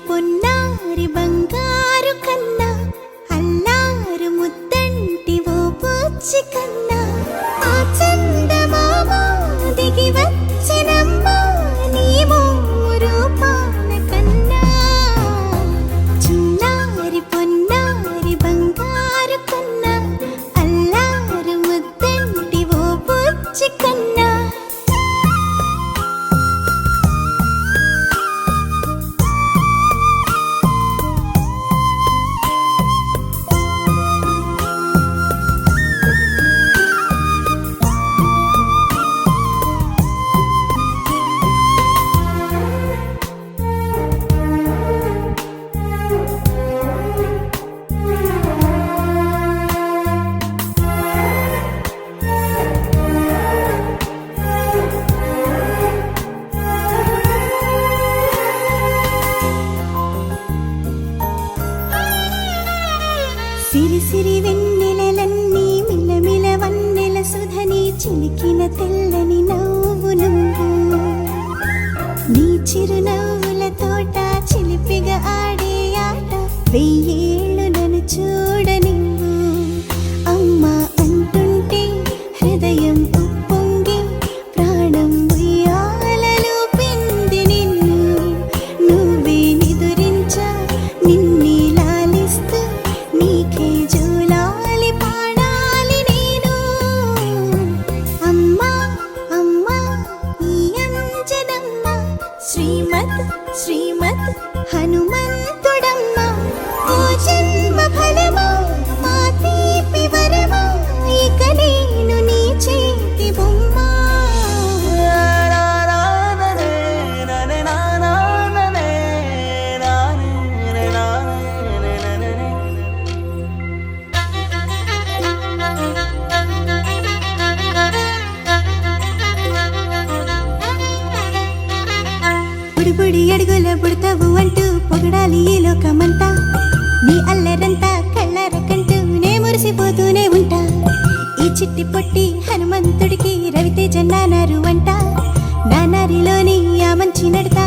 పొన్నారి బంగారు కన్నా అల్లారు ముద్దంటి ఓ బుచ్చి కన్నా ఆ చందమామ దిగి వచ్చినమ్మా నీ రూపాల కన్నా చిన్నారి పొన్నారి బంగారు కన్నా అల్లారు ముద్దంటి ఓ బుచ్చి కన్నా సిరి సిరి వెన్నెలలన్నీ మిలమిల వన్నెల సుధని చిలికిన తెల్లని నవ్వు నువ్వు నీ చిరునవ్వుల తోట చిలిపిగా ఆడే ఆట వెయ్యేళ్ళు నన్ను చూడ నువ్వు అమ్మా అంటుంటే హృదయం ఉప్పొంగి ప్రాణం ఉయ్యాలలో పిండి నిన్ను నువ్వే నిదురించా నిన్నే లాలిస్తూ నీకే జూలాలి పాడాలి నేను అమ్మా అమ్మా ఈ అంజనమ్మ శ్రీమత్ శ్రీమత్ హనుమంతుడమ్మ ఓ జన్మ ఫలమా మా తీపి వరమా ఇక నేను నీ చేతి బొమ్మ బుడి అడుగుల బుడతావు అంటూ పొగడాలి ఈ లోకమంతా నీ అల్లరంతా కళ్ళారకంటూ నే మురిసిపోతూనే ఉంటా ఈ చిట్టి పొట్టి హనుమంతుడికి రవితేజ నానారు అంట నానారిలోని ఆ మంచి నడతా